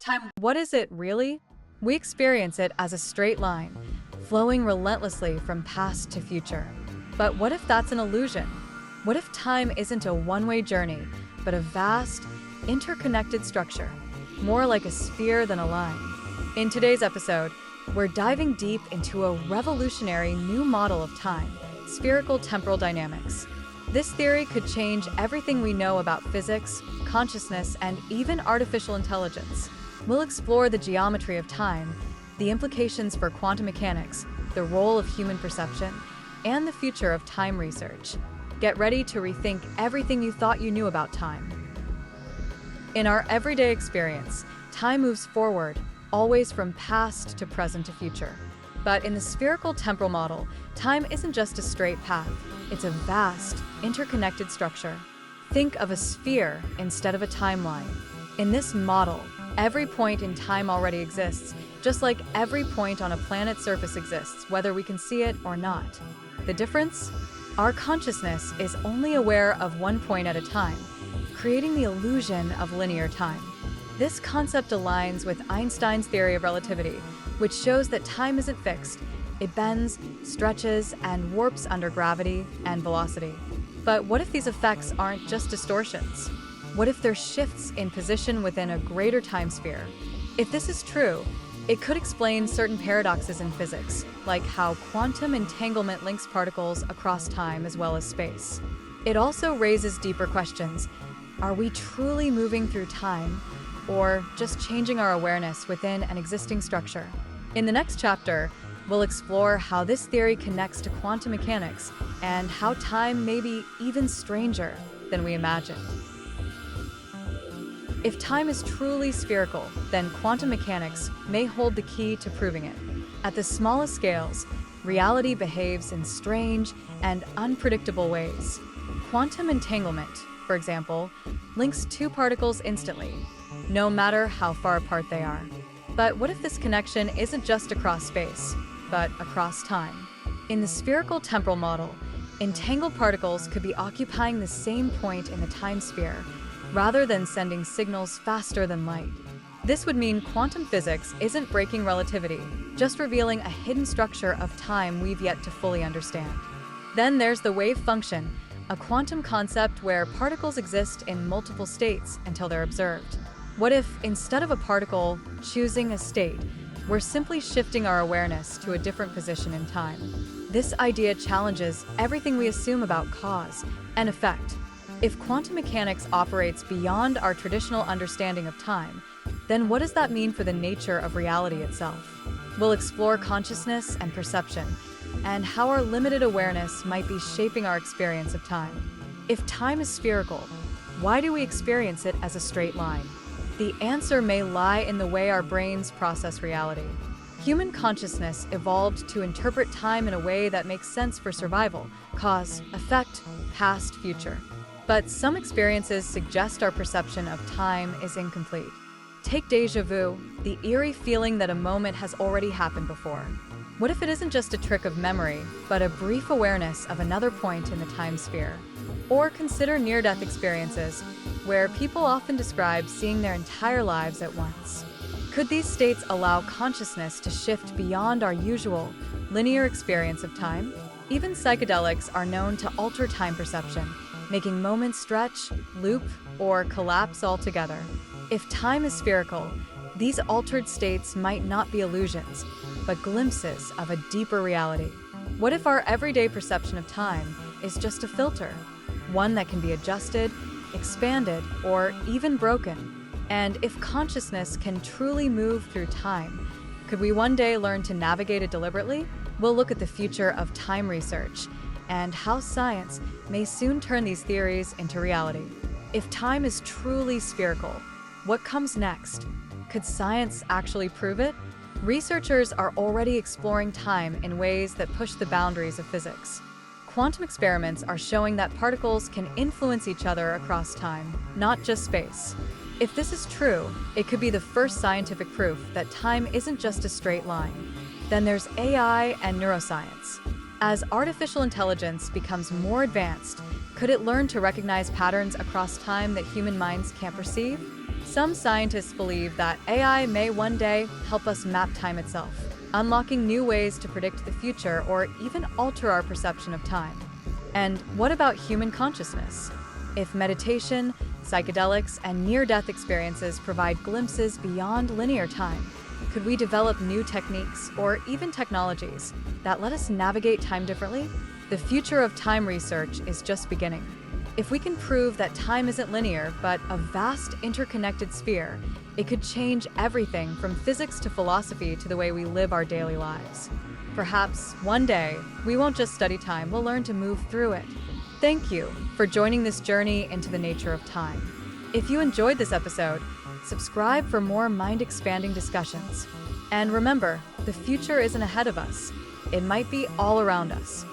Time, what is it really? We experience it as a straight line, flowing relentlessly from past to future. But what if that's an illusion? What if time isn't a one-way journey, but a vast, interconnected structure, more like a sphere than a line? In today's episode, we're diving deep into a revolutionary new model of time, spherical temporal dynamics. This theory could change everything we know about physics, consciousness, and even artificial intelligence. We'll explore the geometry of time, the implications for quantum mechanics, the role of human perception, and the future of time research. Get ready to rethink everything you thought you knew about time. In our everyday experience, time moves forward, always from past to present to future. But in the spherical temporal model, time isn't just a straight path. It's a vast, interconnected structure. Think of a sphere instead of a timeline. In this model, every point in time already exists, just like every point on a planet's surface exists, whether we can see it or not. The difference? Our consciousness is only aware of one point at a time, creating the illusion of linear time. This concept aligns with Einstein's theory of relativity, which shows that time isn't fixed. It bends, stretches, and warps under gravity and velocity. But what if these effects aren't just distortions? What if they're shifts in position within a greater time sphere? If this is true, it could explain certain paradoxes in physics, like how quantum entanglement links particles across time as well as space. It also raises deeper questions. Are we truly moving through time, or just changing our awareness within an existing structure? In the next chapter, we'll explore how this theory connects to quantum mechanics and how time may be even stranger than we imagined. If time is truly spherical, then quantum mechanics may hold the key to proving it. At the smallest scales, reality behaves in strange and unpredictable ways. Quantum entanglement, for example, links two particles instantly, no matter how far apart they are. But what if this connection isn't just across space, but across time? In the spherical temporal model, entangled particles could be occupying the same point in the time sphere, rather than sending signals faster than light. This would mean quantum physics isn't breaking relativity, just revealing a hidden structure of time we've yet to fully understand. Then there's the wave function, a quantum concept where particles exist in multiple states until they're observed. What if, instead of a particle choosing a state, we're simply shifting our awareness to a different position in time? This idea challenges everything we assume about cause and effect. If quantum mechanics operates beyond our traditional understanding of time, then what does that mean for the nature of reality itself? We'll explore consciousness and perception, and how our limited awareness might be shaping our experience of time. If time is spherical, why do we experience it as a straight line? The answer may lie in the way our brains process reality. Human consciousness evolved to interpret time in a way that makes sense for survival, cause, effect, past, future. But some experiences suggest our perception of time is incomplete. Take déjà vu, the eerie feeling that a moment has already happened before. What if it isn't just a trick of memory, but a brief awareness of another point in the time sphere? Or consider near-death experiences, where people often describe seeing their entire lives at once. Could these states allow consciousness to shift beyond our usual, linear experience of time? Even psychedelics are known to alter time perception, making moments stretch, loop, or collapse altogether. If time is spherical, these altered states might not be illusions, but glimpses of a deeper reality. What if our everyday perception of time is just a filter, one that can be adjusted, expanded, or even broken? And if consciousness can truly move through time, could we one day learn to navigate it deliberately? We'll look at the future of time research and how science may soon turn these theories into reality. If time is truly spherical, what comes next? Could science actually prove it? Researchers are already exploring time in ways that push the boundaries of physics. Quantum experiments are showing that particles can influence each other across time, not just space. If this is true, it could be the first scientific proof that time isn't just a straight line. Then there's AI and neuroscience. As artificial intelligence becomes more advanced, could it learn to recognize patterns across time that human minds can't perceive? Some scientists believe that AI may one day help us map time itself, unlocking new ways to predict the future or even alter our perception of time. And what about human consciousness? If meditation, psychedelics, and near-death experiences provide glimpses beyond linear time, could we develop new techniques or even technologies that let us navigate time differently? The future of time research is just beginning. If we can prove that time isn't linear but a vast interconnected sphere, it could change everything from physics to philosophy to the way we live our daily lives. Perhaps one day, we won't just study time, we'll learn to move through it. Thank you for joining this journey into the nature of time. If you enjoyed this episode, subscribe for more mind-expanding discussions. And remember, the future isn't ahead of us. It might be all around us.